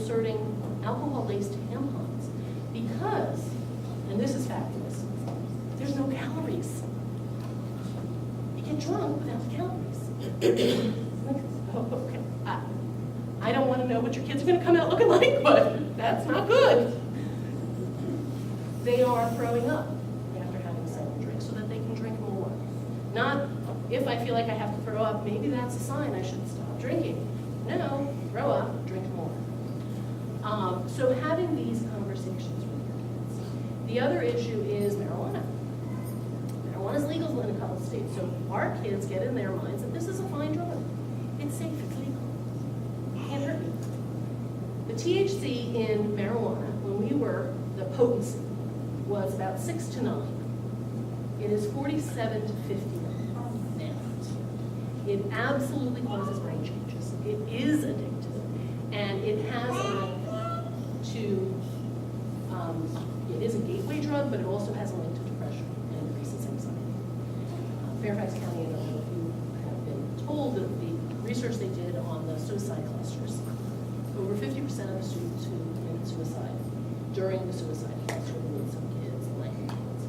inserting alcohol-laced tampons because, and this is fabulous, there's no calories. You get drunk without the calories. Oh, okay. I don't want to know what your kids are going to come out looking like, but that's not good. They are throwing up after having several drinks so that they can drink more. Not, if I feel like I have to throw up, maybe that's a sign I should stop drinking. No, throw up, drink more. So having these conversations with your kids. The other issue is marijuana. Marijuana is legal in a couple of states, so our kids get in their minds that this is a fine drug. It's safe, it's legal. It can't hurt you. The THC in marijuana, when we were, the potency, was about 6 to 9. It is 47 to 50 now. It absolutely causes brain changes. It is addictive, and it has a link to, it is a gateway drug, but it also has a link to depression and increases anxiety. Fairfax County, I don't know if you have been told that the research they did on the suicide clusters, over 50% of the students who committed suicide during the suicide cluster, with some kids, like kids,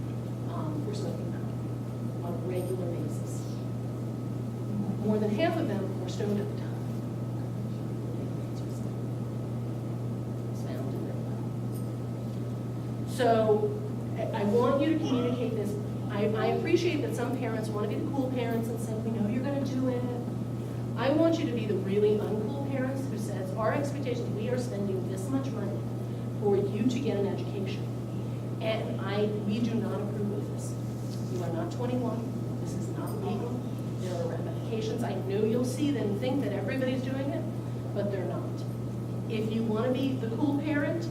were smoking marijuana on a regular basis. More than half of them were stoned at the time. It's found in their blood. So I want you to communicate this. I appreciate that some parents want to be the cool parents and say, we know you're going to do it. I want you to be the really uncool parents who says, our expectation, we are spending this much money for you to get an education. And we do not approve of this. You are not 21. This is not legal. There are ramifications. I know you'll see them and think that everybody's doing it, but they're not. If you want to be the cool parent,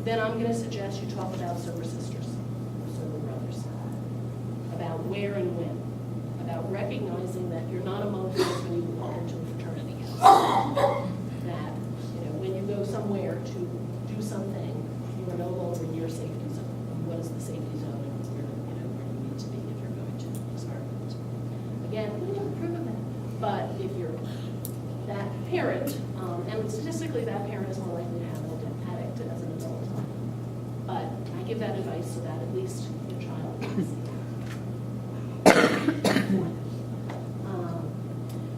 then I'm going to suggest you talk about sober sisters or sober brothers, about where and when, about recognizing that you're not among friends when you walk into a fraternity house. That, when you go somewhere to do something, you are no longer in your safety zone. What is the safety zone, and where you need to be if you're going to experiment. Again, we don't approve of that. But if you're that parent, and statistically that parent is more likely to have an addict as an adult. But I give that advice so that at least your child can see.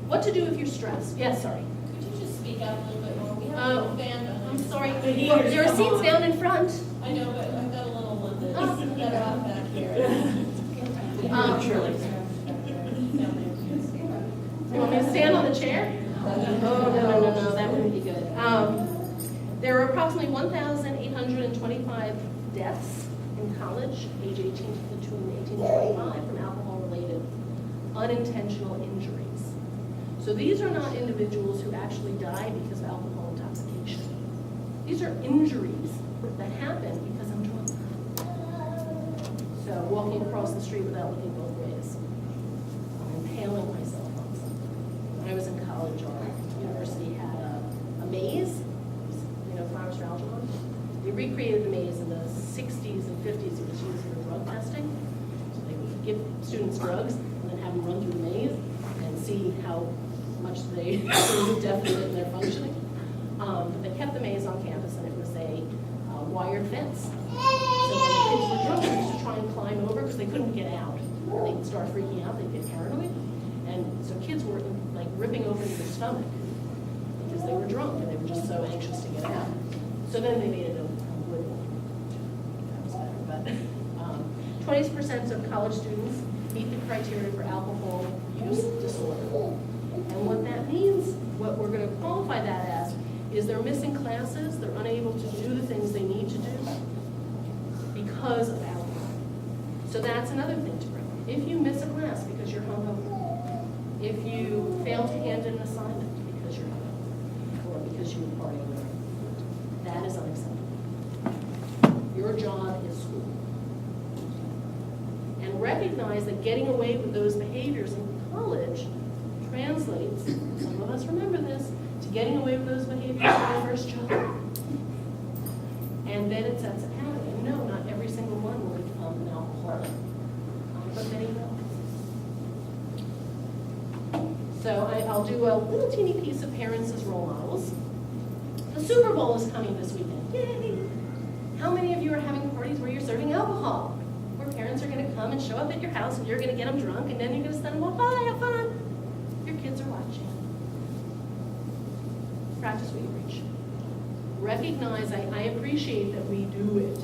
What to do if you're stressed? Yes, sorry. Could you just speak up a little bit more? We have a little band behind I'm us. sorry. There are seats down in front. I know, but I've got a little one that are off back here. You want me to stand on the chair? Oh, no, that wouldn't be good. There are approximately 1,825 deaths in college, age 18 between 18 and 25, from alcohol-related unintentional injuries. So these are not individuals who actually die because of alcohol intoxication. These are injuries that happen because I'm drunk. So walking across the street without looking both ways. I'm impaling myself on something. When I was in college, our university had a maze, Flowers for Algernon. They recreated the maze in the 60s and 50s. It was used for drug testing. So they would give students drugs and then have them run through the maze and see how much they were definite in their functioning. But they kept the maze on campus, and it was a wired fence. So when the kids were drunk, they used to try and climb over because they couldn't get out. And they'd start freaking out. They'd get paranoid. And so kids were like ripping open their stomach because they were drunk and they were just so anxious to get out. So then they made it a wood one. That was better. But 20% of college students meet the criteria for alcohol use disorder. And what that means, what we're going to qualify that as, is they're missing classes, they're unable to do the things they need to do because of alcohol. So that's another thing to bring. If you miss a class because you're hungover, if you fail to hand in an assignment because you're hungover, or because you were partying with her, that is unacceptable. Your job is school. And recognize that getting away with those behaviors in college translates, some of us remember this, to getting away with those behaviors in your first job. And then it sets a pattern. And no, not every single one will become an alcoholic, but many will. So I'll do a little teeny piece of parents as role models. The The Super Bowl is coming this weekend. Yay! How many of you are having parties where you're serving alcohol? Where parents are going to come and show up at your house and you're going to get them drunk and then you're going to send them off, bye, have fun. Your kids are watching. Practice what you preach. Recognize, I appreciate that we do it,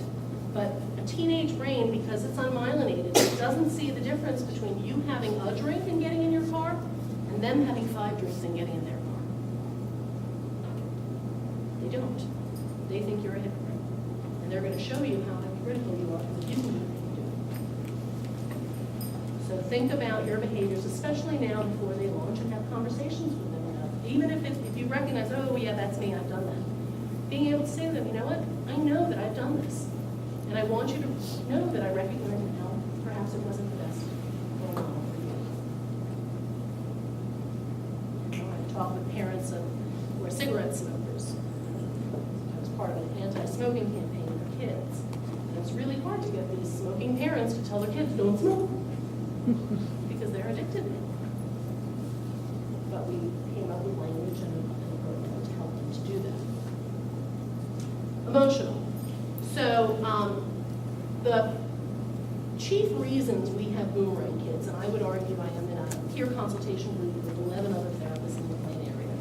but a teenage brain, because it's unmyelinated, it doesn't see the difference between you having a drink and getting in your car and them having 5 drinks and getting in their car. They don't. They think you're a hypocrite. And they're going to show you how hypocritical you are because you can do what you do. So think about your behaviors, especially now before they launch, and have conversations with them about it. Even if you recognize, oh yeah, that's me, I've done that. Being able to say to them, you know what, I know that I've done this. And I want you to know that I recognize it now. Perhaps it wasn't the best going on for you. I talk with parents who are cigarette smokers. I was part of an anti-smoking campaign for kids. And it's really hard to get these smoking parents to tell their kids, don't smoke, because they're addicted. But we came up with language and a program to help them to do that. Emotional. So the chief reasons we have boomerang kids, and I would argue I am in a peer consultation group with 11 other therapists in the McLean area.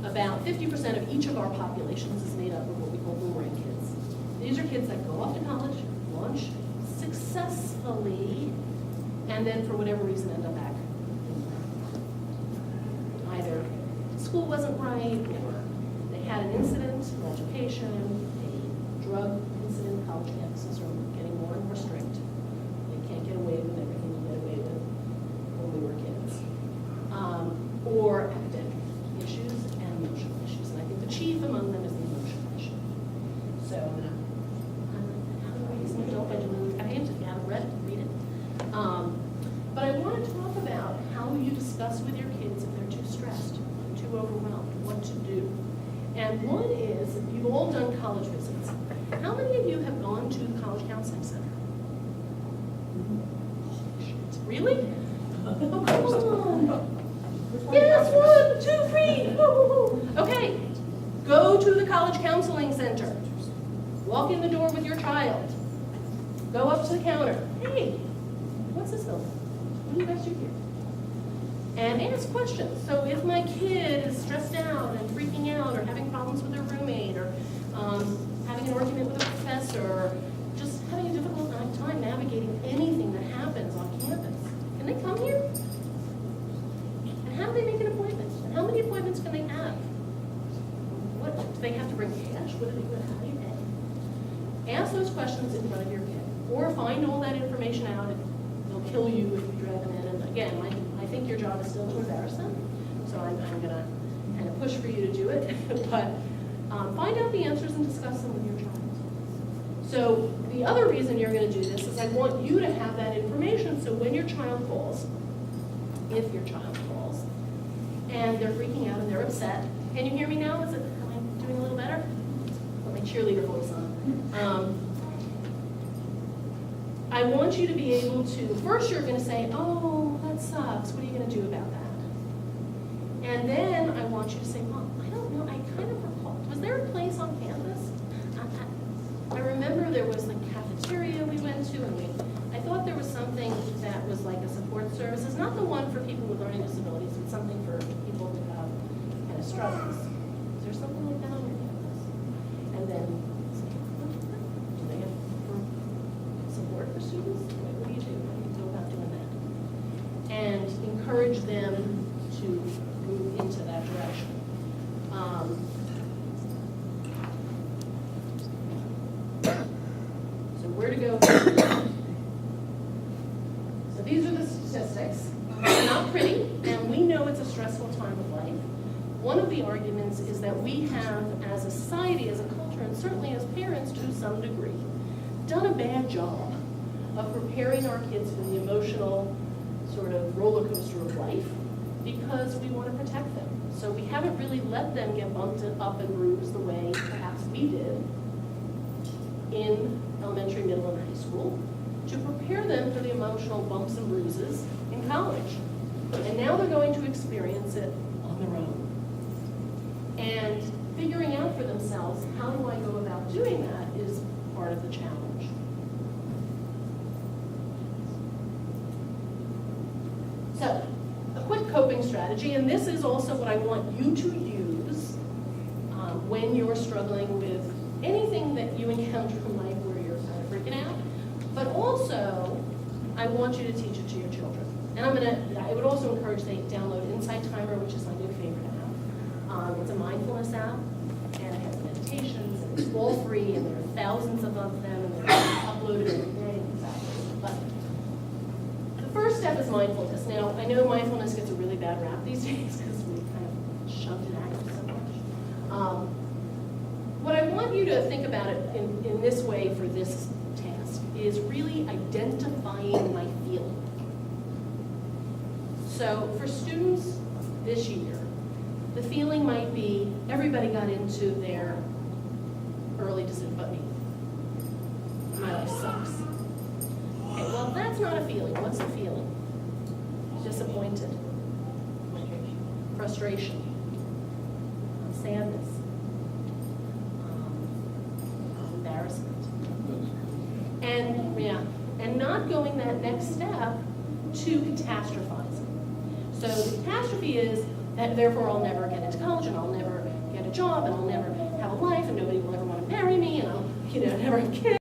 About 50% of each of our populations is made up of what we call boomerang kids. These are kids that go off to college, launch successfully, and then for whatever reason end up back. Either school wasn't right, or they had an incident in education, a drug incident, college campuses are getting more and more strict. They can't get away with everything you get away with when we were kids. Or academic issues and emotional issues. And I think the chief among them is the emotional issue. So, how to raise an adult by doing I have to read it. But I want to talk about how you discuss with your kids if they're too stressed, too overwhelmed, what to do. And one is, you've all done college visits. How many of you have gone to the College Counseling Center? Really? Oh, come on. Yes, 1, 2, 3. Woo. Okay, go to the College Counseling Center. Walk in the door with your child. Go up to the counter. Hey, what's this building? What do you guys do here? And ask questions. So if my kid is stressed out and freaking out or having problems with their roommate or having an argument with a professor or just having a difficult time navigating anything that happens on campus, can they come here? And how do they make an appointment? And how many appointments can they have? What, do they have to bring cash? What do they do? How do you pay? Ask those questions in front of your kid. Or find all that information out and they'll kill you if you drag them in. And again, I think your job is still to embarrass them. So I'm going to kind of push for you to do it. But find out the answers and discuss them with your child. So the other reason you're going to do this is I want you to have that information so when your child calls, if your child calls, and they're freaking out and they're upset. Can you hear me now? Am I doing a little better? Put my cheerleader voice on. I want you to be able to, first you're going to say, oh, that sucks. What are you going to do about that? And then I want you to say, well, I don't know. I kind of recall. Was there a place on campus? I remember there was the cafeteria we went to, and I thought there was something that was like a support service. It's not the one for people with learning disabilities, but something for people who have kind of struggles. Is there something like that on your campus? And then, do they have support for students? What do you do? How do you go about doing that? And encourage them to move into that direction. So where to go? So these are the statistics. They're not pretty, and we know it's a stressful time of life. One of the arguments is that we have, as a society, as a culture, and certainly as parents to some degree, done a bad job of preparing our kids for the emotional sort of roller coaster of life because we want to protect them. So we haven't really let them get bumped up and bruised the way perhaps we did in elementary, middle, and high school to prepare them for the emotional bumps and bruises in college. And now they're going to experience it on their own. And themselves, how do I go about doing that is part of the challenge. So, a quick coping strategy, and this is also what I want you to use when you're struggling with anything that you encounter in life where you're kind of freaking out. But also, I want you to teach it to your children. And I would also encourage they download Insight Timer, which is my new favorite app. It's a mindfulness app, and it has meditations, and it's all free, and there are thousands of them, and they're uploaded every day. But the first step is mindfulness. Now, I know mindfulness gets a really bad rap these days because we kind of shoved it at you so much. What I want you to think about it in this way for this task is really identifying my feeling. So for students this year, the feeling might be everybody got into their early decision but me. My life sucks. Okay, well, that's not a feeling. What's the feeling? Disappointed. Frustration. Sadness. Embarrassment. And not going that next step to catastrophizing. So the catastrophe is that therefore I'll never get into college, and I'll never get a job, and I'll never have a life, and nobody will ever want to marry me, and I'll never have kids.